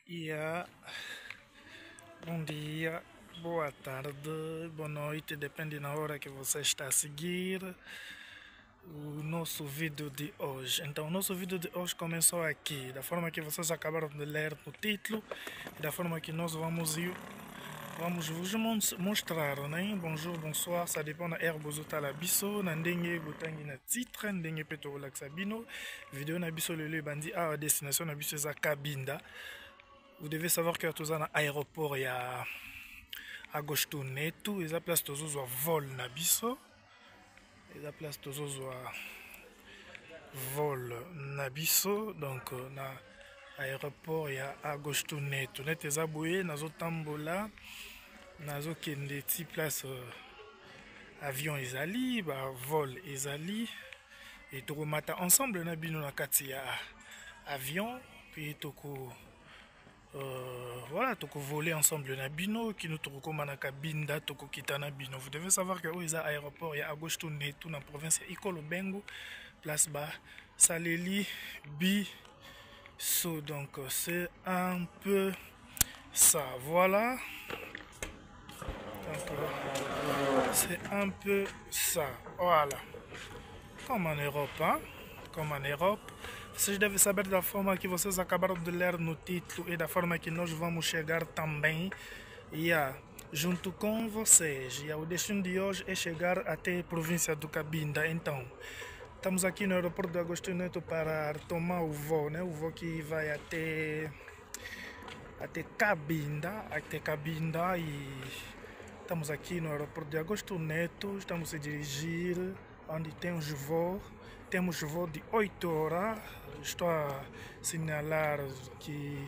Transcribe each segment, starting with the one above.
Yeah. Bom dia, boa tarde, boa noite, depende da hora que você está a seguir o nosso vídeo de hoje. Então, o nosso vídeo de hoje começou aqui, da forma que vocês acabaram de ler no título, e da forma que nós vamos vos mostrar, né? Bonjour, bonsoir, ça dépend da air bozotala biso, na ndenge botangi na titre, ndenge pe tokolakisa bino. Video na biso lelo ebandi awa destination na biso eza Cabinda. Vous devez savoir que tous à l'aéroport il y a à gauche tourner tout, et la place tous vol na biso, et la place tous vol na biso, donc na aéroport il y a à gauche tourner tout net les aboués nazo tambola nazo kende ti place avion ezali ba vol ezali et toko mata ensemble na bino na kati ya avion puis toko voilà, toko voler ensemble na bino qui nous toko na Cabinda toko kitana bino. Vous devez savoir que aux aéroports il y a à gauche tourner tout dans la province Ikolo Bengo place bas Saleli Biso, donc c'est un peu ça, voilà, c'est un peu ça, voilà, comme en Europe, hein? Comme en Europe. Vocês devem saber da forma que vocês acabaram de ler no título e da forma que nós vamos chegar também. Junto com vocês. O destino de hoje é chegar até a província do Cabinda. Então, estamos aqui no aeroporto do Agostinho Neto para tomar o voo, né? O voo que vai até Cabinda, e estamos aqui no aeroporto de Agostinho Neto. Estamos a dirigir onde tem os voos. Temos voo de 8 horas, estou a sinalar que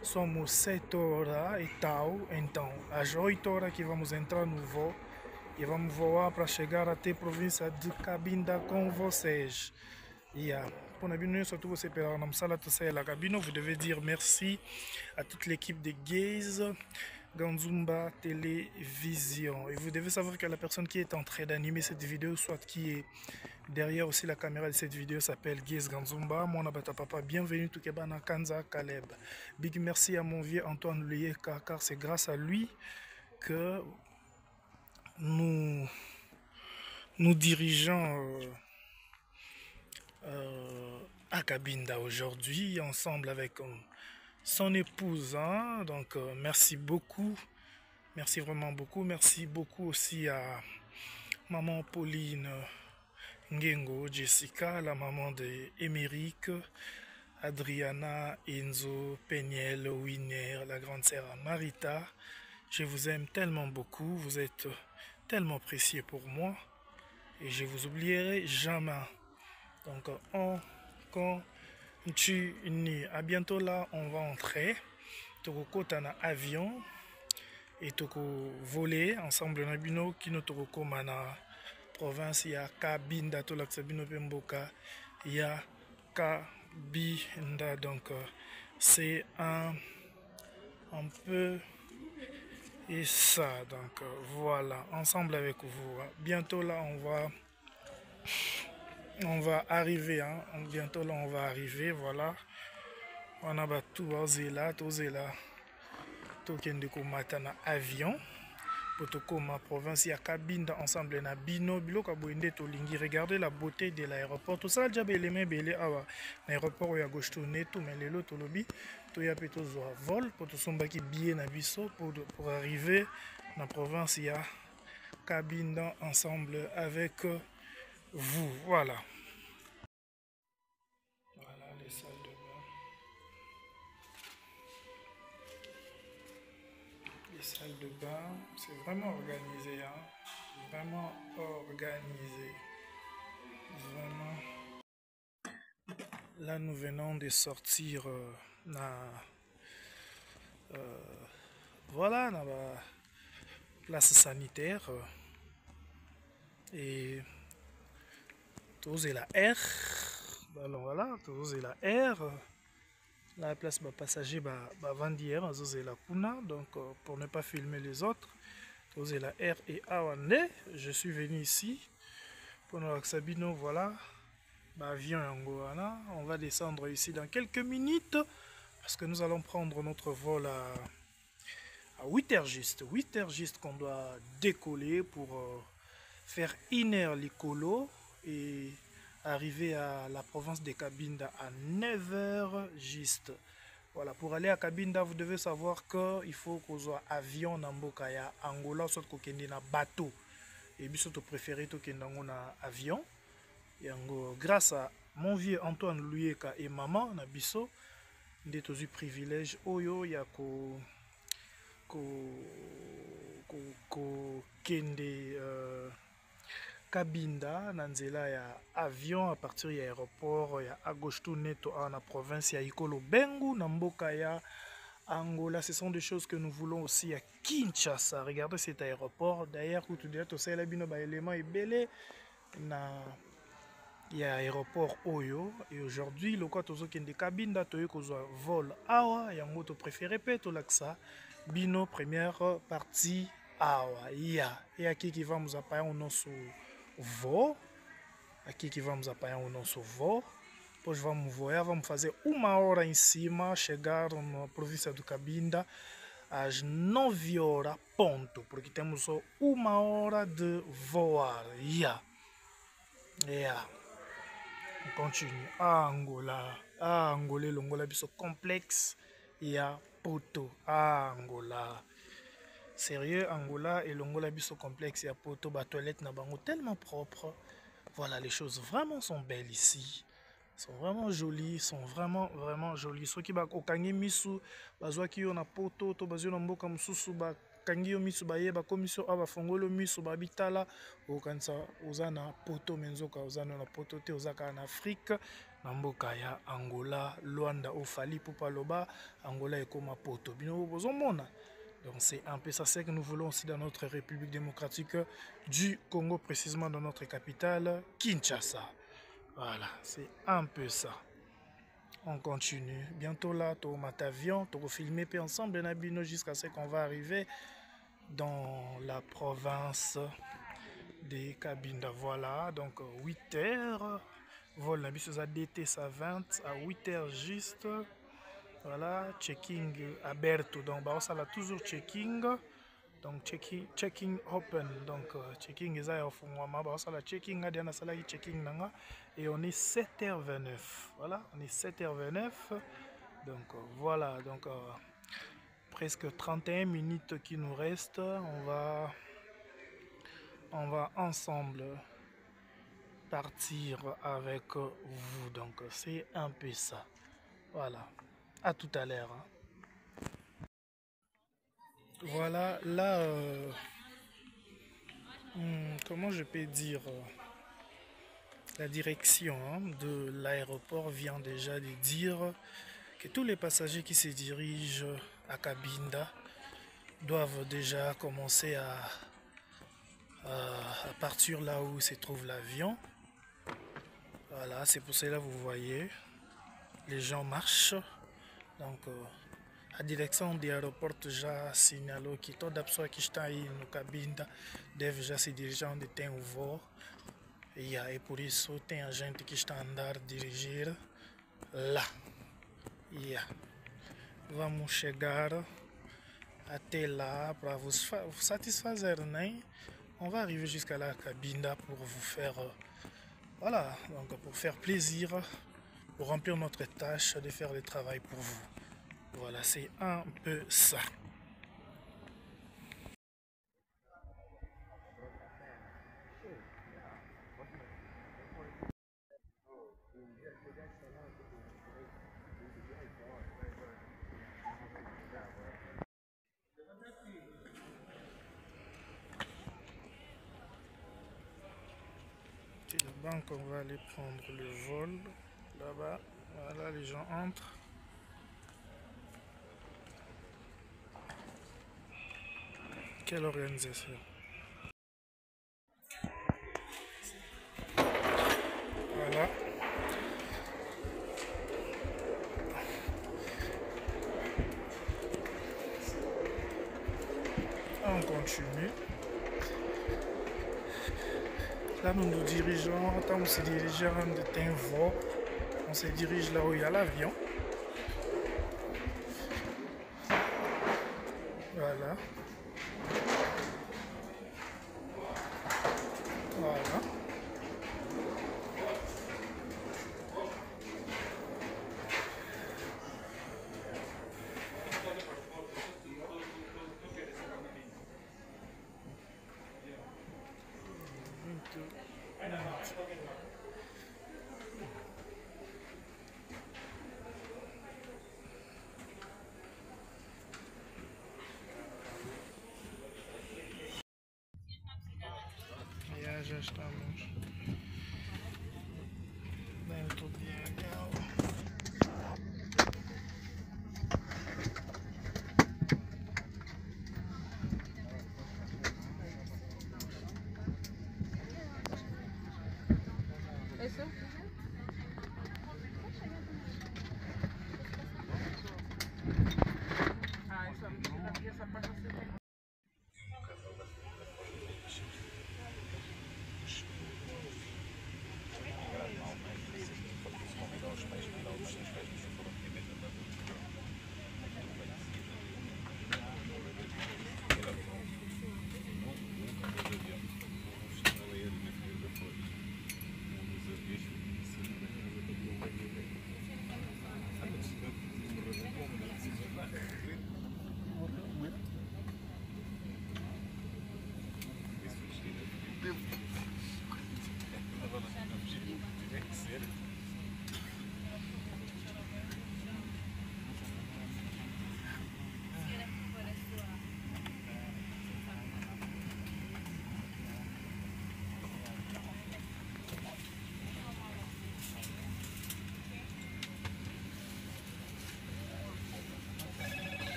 somos 7 horas e tal, então às 8 horas que vamos entrar no voo e vamos voar para chegar até a província de Cabinda com vocês. Pour nous surtout vous vous devez dire merci à toute l'équipe de Gaze Ganzumba Télévision. Et vous devez savoir que la personne qui est en train d'animer cette vidéo, soit qui est derrière aussi la caméra de cette vidéo, s'appelle Gaze Ganzumba. Mon abata papa, bienvenue tout Kebana Kanza Kaleb. Big merci à mon vieux Antoine Luyeka, car c'est grâce à lui que nous dirigeons à Cabinda aujourd'hui, ensemble avec son épouse, hein? Donc merci beaucoup, merci vraiment beaucoup, merci beaucoup aussi à maman Pauline Ngengo, Jessica, la maman de Émeric, Adriana, Enzo, Peniel, Winner, la grande sœur Marita. Je vous aime tellement beaucoup, vous êtes tellement précieux pour moi et je vous oublierai jamais. Donc on continue. À bientôt là, on va entrer. Toko kota na avion et toko voler ensemble na bino kino toko koma na province ya Cabinda to laksa bino pemboka ya Cabinda. Donc c'est un peu et ça. Donc voilà, ensemble avec vous. Bientôt là, on va arriver, hein? Bientôt là on va arriver, voilà. On a tout là, tokende ko matana avion pour ma province ya Cabinda ensemble na bino biloko boende to lingi. Regardez la beauté de l'aéroport, tout ça déjà belé belé awa l'aéroport ya gauche tourner tout, mais lelo to lobi to ya peto zo vol pour to sombaki billet na biso pour arriver na province ya Cabinda ensemble avec vous, voilà. Voilà les salles de bain. Les salles de bain, c'est vraiment organisé, hein? Vraiment organisé. Vraiment. Là, nous venons de sortir voilà, dans la place sanitaire. Et tous et la R. Alors voilà, tous et la R. La place passager vendière, et la kuna. Donc pour ne pas filmer les autres, tous et la R et Awande. Je suis venu ici pour nous Sabino, voilà. Avion Yangoana. On va descendre ici dans quelques minutes. parce que nous allons prendre notre vol à 8h juste. 8h juste qu'on doit décoller pour faire 1h l'Ikolo et arriver à la province de Cabinda à 9h juste. Voilà, pour aller à Cabinda, vous devez savoir qu'il faut qu'on soit avion dans Mbokaya, Angola, soit qu'on ait un bateau. Et puis, surtout préféré qu'on ait un avion. Et grâce à mon vieux Antoine Louyeka et maman, Nabiso, nous avons eu privilège. Oyo, il y a kende Cabinda, Nanzela, il y a avion à partir de l'aéroport, il y a Agosto Neto à la province, il y a Ikolo Bengu, Namboka, il y a Angola. Ce sont des choses que nous voulons aussi à Kinshasa. Regardez cet aéroport. D'ailleurs, où tu dis, tu sais, l'élément est belé. Il y a aéroport Oyo. Et aujourd'hui, le cas de Cabinda, tu as vol Awa, il y a un moto préféré, tu as Bino, première partie Awa. Il y a qui va nous appeler au nom sous voo. Aqui que vamos apanhar o nosso voo. Depois vamos voar, vamos fazer 1 hora em cima, chegar na província do Cabinda às 9 horas, ponto. Porque temos só 1 hora de voar. On continue. Angola, l'Angola biso complexe. Poto, Angola. Sérieux, Angola et l'Angola biso complexe. Poto, ba toilette na bango tellement propre. Voilà, les choses vraiment sont belles ici. Sont vraiment jolies, sont vraiment jolies. Ceux qui ont kangi misu, bazwa ki yo na poto, to bazyo na mboka mususu ba kangi yo misu ba yeba komisio aba fongolo misu ba bitala o kansa ozana poto menzoka ozana na poto te ozaka en Afrique na mboka ya Angola, Luanda ofali popa loba, Angola ekoma poto. Bino bozomona. Donc c'est un peu ça que nous voulons aussi dans notre République démocratique du Congo, précisément dans notre capitale, Kinshasa. Voilà, c'est un peu ça. On continue. Bientôt là, tu as avion, tu vas filmer puis ensemble jusqu'à ce qu'on va arriver dans la province de Cabinda. Voilà, donc 8h. Vol Nabiso DT ça 20 à 8h juste. Voilà, checking aberto, donc bah, ça là toujours checking, donc checking open, donc checking is à fond, bah ça là checking à diana ça là checking nanga, et on est 7h29, voilà, on est 7h29, donc voilà, donc presque 31 minutes qui nous restent, on va ensemble partir avec vous, donc c'est un peu ça, voilà. À tout à l'heure. Voilà, là, comment je peux dire, la direction de l'aéroport vient déjà de dire que tous les passagers qui se dirigent à Cabinda doivent déjà commencer à partir là où se trouve l'avion. Voilà, c'est pour cela que vous voyez, les gens marchent. Donc, a direcção de aeroporto já assinalou que toda pessoa que está aí no Cabinda deve já se dirigir onde tem o voo. E por isso tem a gente que está a andar, dirigir lá. Vamos chegar até lá para vous satisfazer, né? On va arriver jusqu'à la Cabinda pour vous faire, voilà, donc pour faire plaisir, pour remplir notre tâche de faire le travail pour vous. Voilà, c'est un peu ça. C'est le banc qu'on va aller prendre le vol là-bas. Voilà, les gens entrent. Quelle organisation. Voilà. On continue. Là, nous nous dirigeons, on se dirige à un vol. On se dirige là où il y a l'avion. já estamos dentro de avião. Eso. Ah, esa parte se tem.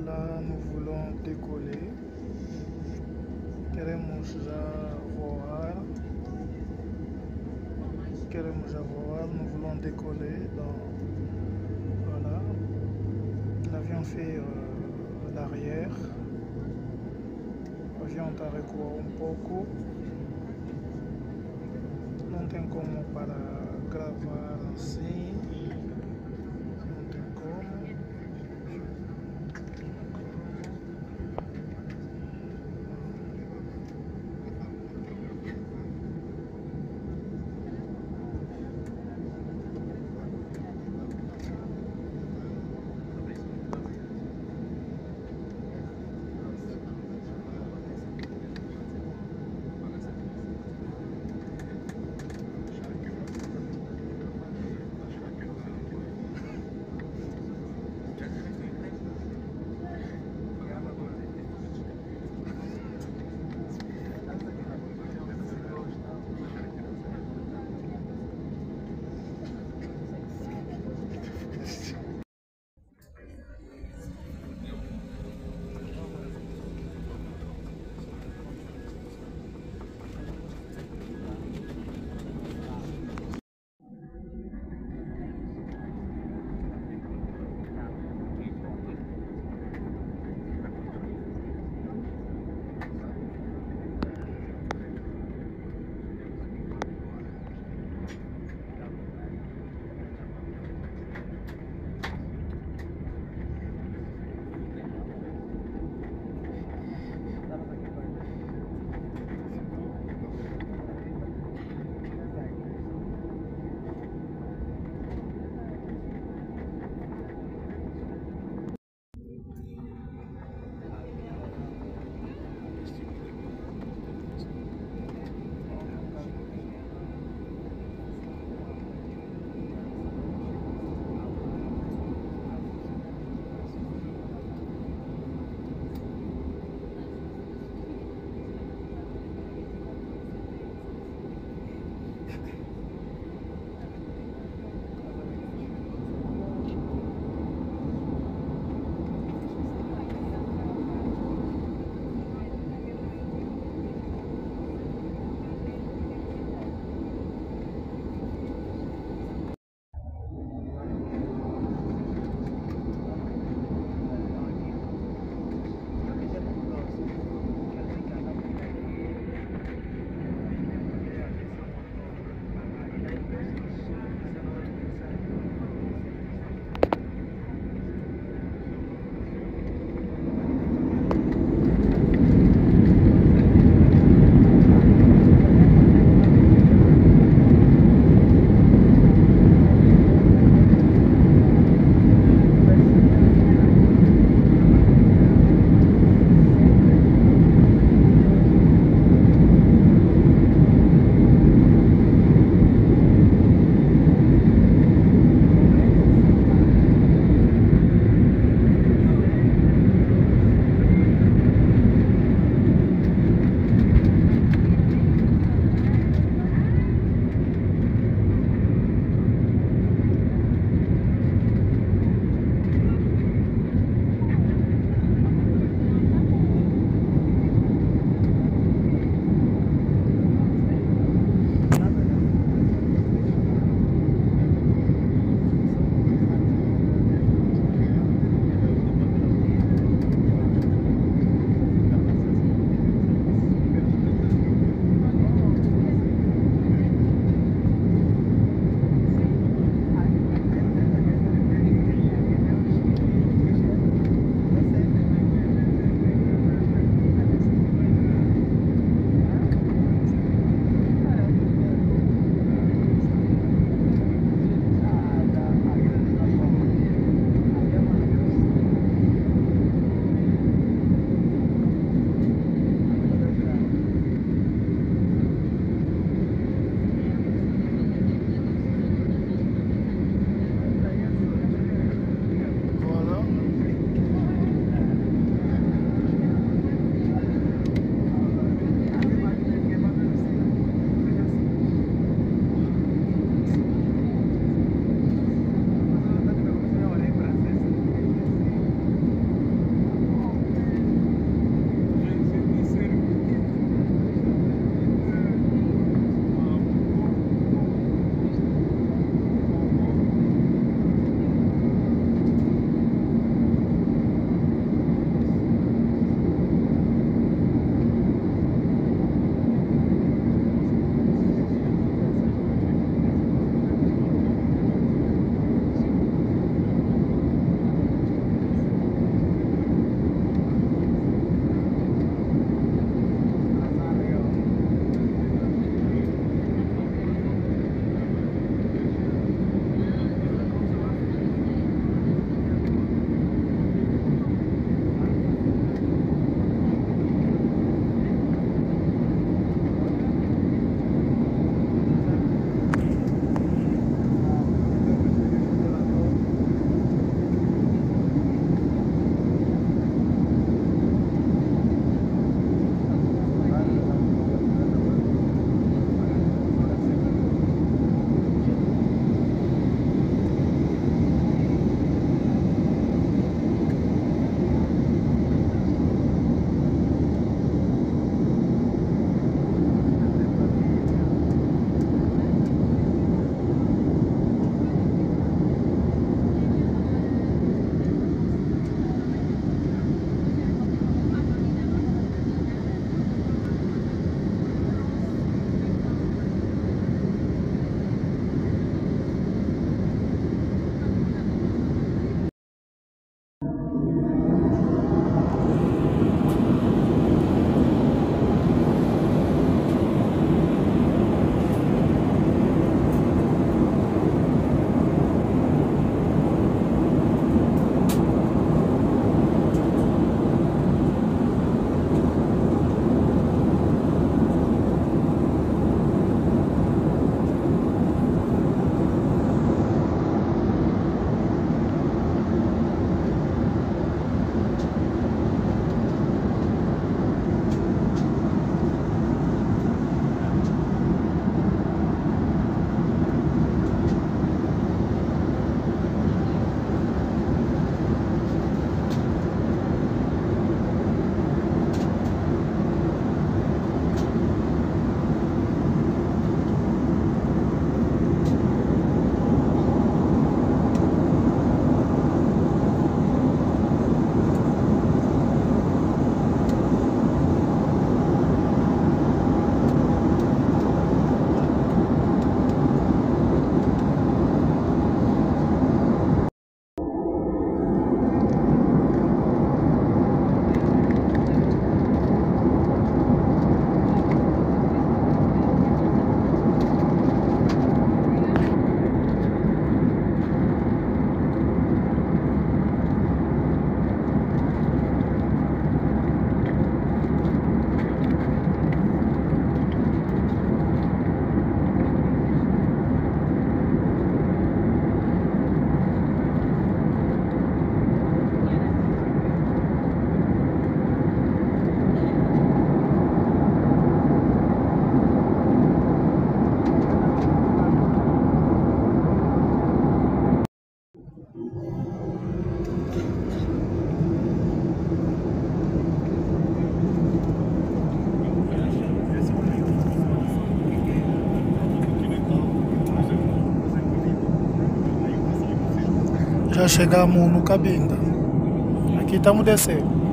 Là, nous voulons décoller. Queremos já voar. Nous voulons décoller. Donc, voilà. L'avion fait l'arrière. L'avion está a recuar um pouco. Não tem como para gravar assim. Não tem como. Já chegamos no Cabinda. Aqui estamos descendo.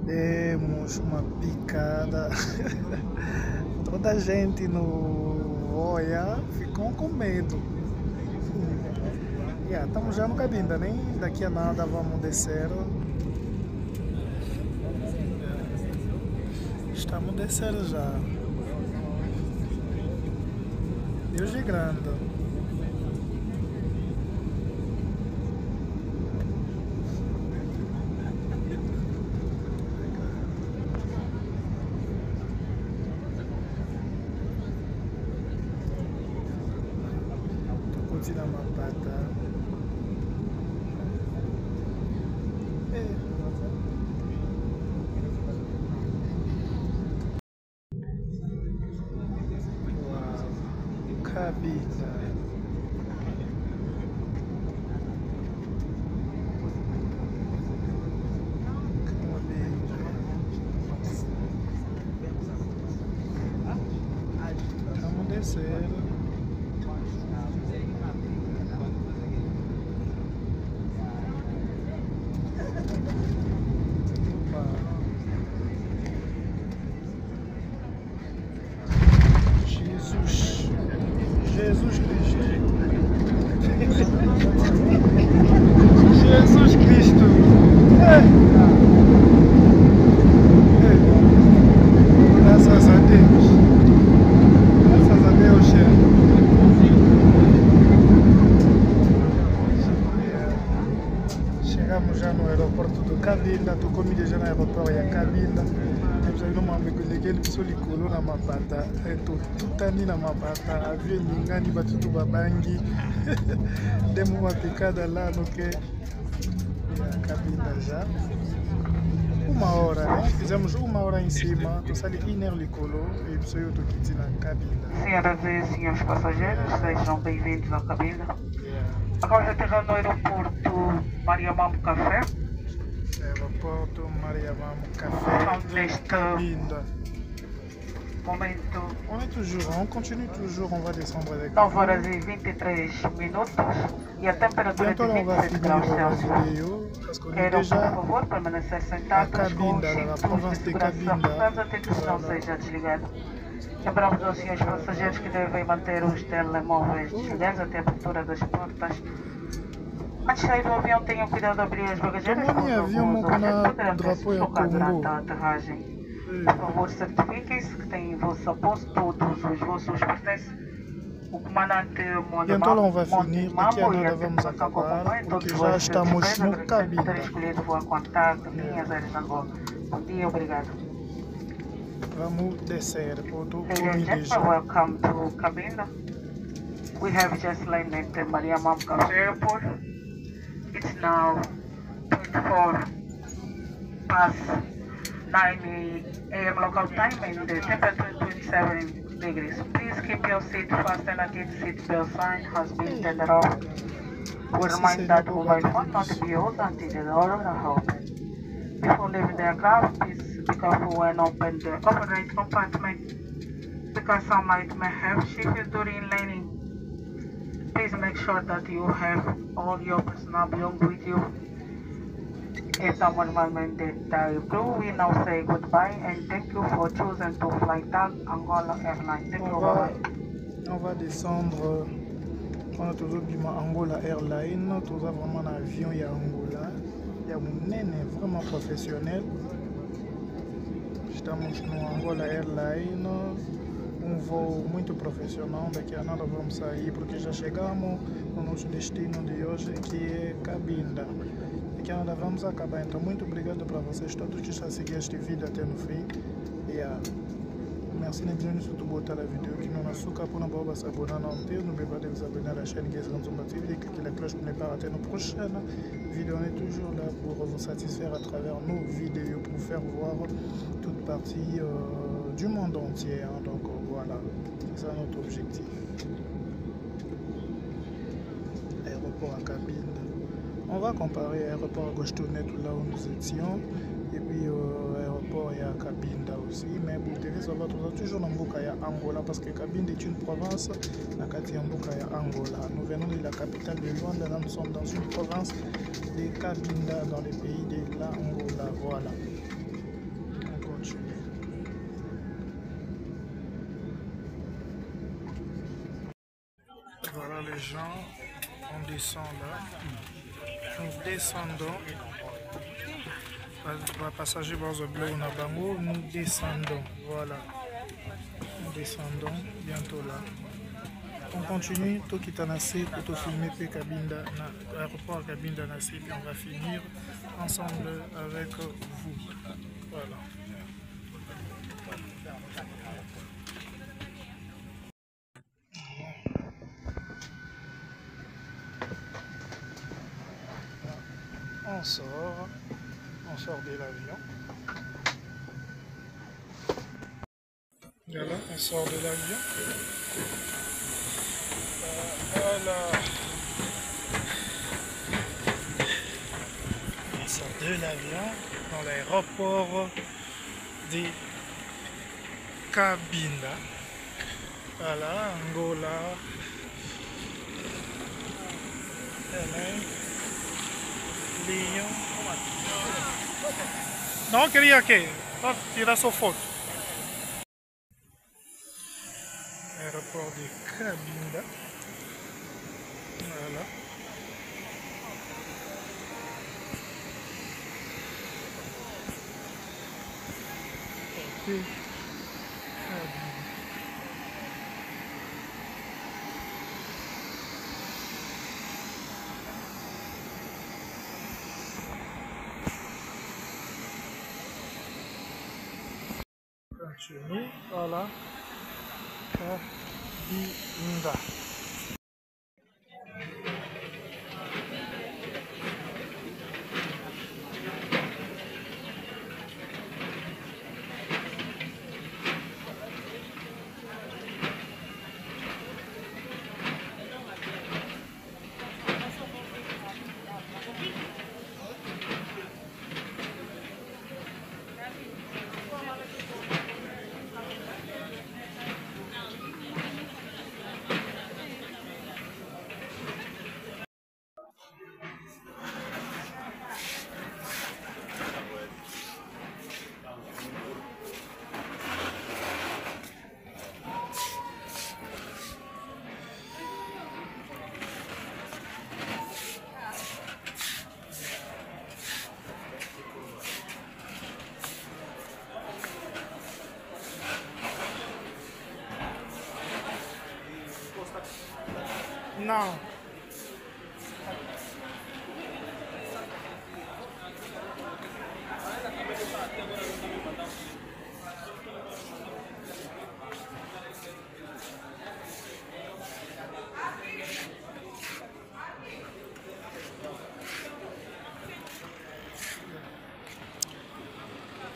Demos uma picada. Toda a gente no Voia ficou com medo. Estamos já no Cabinda, nem daqui a nada vamos descer. Estamos descendo já. Deus é grande. Na Mapata. Uau, Cabinda. Vamos descer. Jesus Cristo. Jesus Cristo. Graças a Deus. Graças a Deus, chegamos já no aeroporto do Cabinda. Estou comigo já no aeroporto de Cabinda. Temos aí uma aquele pessoal que colou na Mapata. Tudo ali na Mapata. Havia ninguém batutu babangi. Demos uma picada lá no que Cabinda já. Uma hora, né? Fizemos uma hora em cima. Estou saindo inerli colou e pessoal eu estou aqui na Cabinda. Senhoras e senhores passageiros, sejam bem-vindos ao Cabinda. Agora já aterrando no aeroporto Mariamam Café. Aeroporto Mariamam Café. Cabinda. Momento. On est toujours, on continue toujours, on va descendre avec 9 horas e 23 minutos e a temperatura de 27 graus Celsius. Quero, por favor, permanecer sentados com os cintos de segurança apertados até que o sinal seja desligado. Lembramos aos senhores passageiros que devem manter os telemóveis desligados até a abertura das portas. Antes de sair do avião, tenham cuidado de abrir as bagageiras, pois alguns objetos poderão ter se deslocar durante a aterragem. Por favor, certifiquem-se que têm em vosso aposto todos os vossos pertences. O comandante Então vai finir, daqui a nada vamos acabar, porque já estamos no Cabinda. Poder escolher voar com TAG, linhas aéreas de Angola. Bom dia, obrigado. Vamos descer, Ladies and gentlemen, welcome to Cabinda. We have just landed at Mariamam Café Airport. It's now 24 past 9 a.m. local time and the temperature is 27 degrees. Please keep your seat fastened until the seat belt sign has been turned off. We remind that mobile phone not to be used until the door is open. Before leaving the aircraft, please be careful when open the overnight compartment because sunlight may have shifted during landing. Please make sure that you have all your personal belongings with you. It's our mandate blue. We now say goodbye and thank you for choosing to fly TAG Angola Airlines. Thank you. On va descendre. On a toujours dit Angola Airlines. Tous avons vraiment un avion et Angola. Il y a un nene vraiment professionnel. Estamos no Angola Airline, um voo muito profissional. Daqui a nada vamos sair porque já chegamos no nosso destino de hoje, que é Cabinda. Daqui a nada vamos acabar. Então, muito obrigado para vocês todos que estão a seguir este vídeo até no fim. Merci de bien surtout botter la vidéo qui n'en a souka pour n'avoir s'abonner en entier. N'oubliez pas de vous abonner à la chaîne Guess Ranzomba TV et cliquez la cloche pour ne pas rater nos prochaines vidéos. On est toujours là pour vous satisfaire à travers nos vidéos, pour faire voir toute partie du monde entier. Hein. Donc voilà, c'est ça notre objectif. Aéroport à Cabinda. On va comparer aéroport à Gostonnet là où nous étions. Et puis aéroport à Cabinda aussi, mais pour TV ça va toujours dans Mboka ya Angola parce que Cabinda est une province, la Kati Mboka ya Angola. Nous venons de la capitale de Luanda, là nous sommes dans une province de Cabinda dans le pays de l'Angola. Voilà. On continue. Voilà les gens, on descend là, nous descendons. Passager Barzo Bleu on a Bango, nous descendons, voilà, nous descendons bientôt là. On continue, tout qui est assez pour te filmer puis Cabinda, l'aéroport Cabinda Nassi, puis on va finir ensemble avec vous, voilà. On sort de l'avion. Voilà, on sort de l'avion. Voilà. On sort de l'avion dans l'aéroport de Cabinda. Voilà, Angola. Lyon. Não queria que tirar sua foto. Aeroport de Cabinda. Voilà. Ok. Cabinda. Continue, voilà, Cabinda. Não.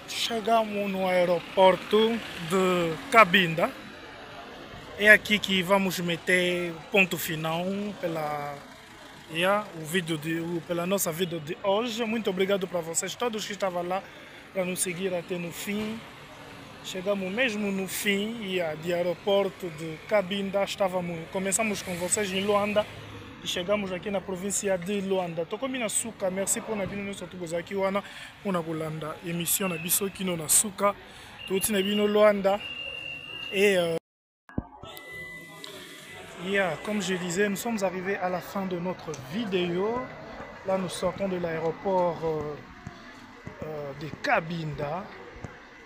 Chegamos no aeroporto de Cabinda. É aqui que vamos meter ponto final pela nossa vida de hoje. Muito obrigado para vocês todos que estavam lá para nos seguir até no fim. Chegamos mesmo no fim do aeroporto de Cabinda. Começamos com vocês em Luanda e chegamos aqui na província de Luanda. Tokomi na suka, merci pour na bino nyonso tozaki wana mpona kolanda émission na biso kino na suka. Touti na bino Luanda et comme je disais, nous sommes arrivés à la fin de notre vidéo. Là, nous sortons de l'aéroport de Cabinda.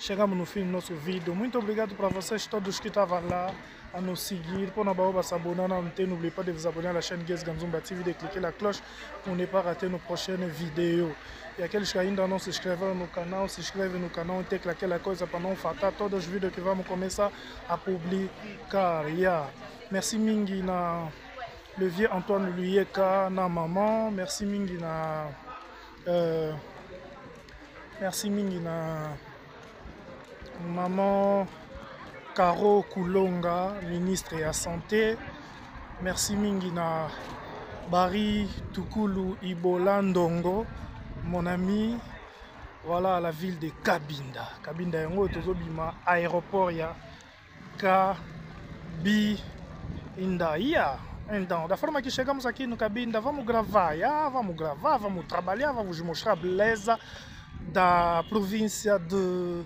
chegamos no fim do nosso vídeo. Muito obrigado para vocês todos que estavam lá a nos seguir. Pour ne pas abonner, n'oubliez pas de vous abonner à la chaîne Guest Ganzumba TV, de cliquer la cloche pour ne pas rater nos prochaines vidéos. E aqueles que ainda não se inscreveram no canal, se inscrevem no canal e tem que aquela coisa para não faltar todos os vídeos que vamos começar a publicar. Yeah. Merci mingi na le vieux Antoine Luyeka, na maman. Merci mingi na merci mingi na maman Caro Kulonga, ministre de la Santé. Merci mingi na Bari Tukulu Ibolandongo, mon ami. Voilà la ville de Cabinda. Cabinda yango tozobima aéroport ya Cabinda. Então, da forma que chegamos aqui no Cabinda, vamos gravar, vamos trabalhar, vamos mostrar a beleza da província de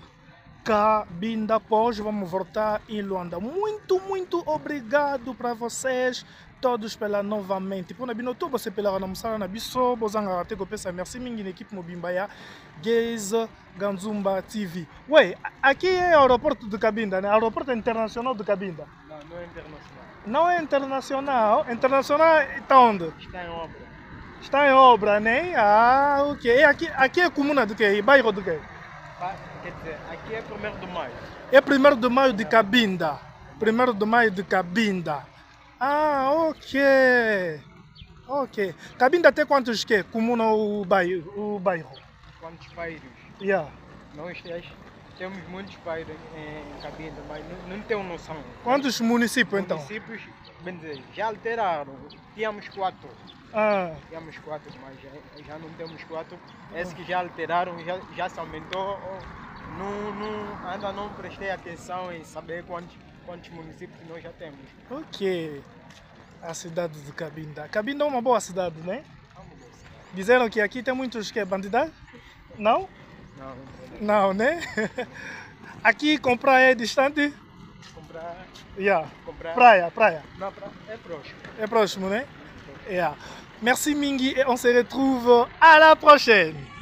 Cabinda. Depois vamos voltar em Luanda. Muito obrigado para vocês todos pela novamente. Pour nabino to você pela namusala na biso bozanga te ko pesa merci mingi na equipe mobimba ya Guest Ganzumba TV. Ouais, aqui é o aeroporto de Cabinda, né? Aeroporto internacional de Cabinda. Não é internacional. Não é internacional. Internacional está onde? Está em obra. Está em obra, né? Ah, ok. Aqui é comuna do quê? Bairro do quê? Quer dizer, aqui é 1º de maio. É 1º de maio de Cabinda. 1º de maio de Cabinda. Ah, ok. Ok. Cabinda tem quantos que? Comuna o bairro? Quantos bairros? Yeah. Nós temos muitos bairros em Cabinda, mas não tenho noção. Quantos municípios então? Municípios, bem dizer, já alteraram. Tínhamos 4. Tínhamos 4, mas já não temos 4. Esses que já alteraram, já se aumentou. Ainda não prestei atenção em saber quantos municípios nós já temos. Ok. A cidade de Cabinda. Cabinda é uma boa cidade, né? Disseram que aqui tem muitos que bandidos? Não? Não, né? Aqui comprar é distante? Comprar. Yeah. Comprar. Praia. Não, é próximo. É próximo, né? Yeah. Merci Mingi et on se retrouve à la prochaine.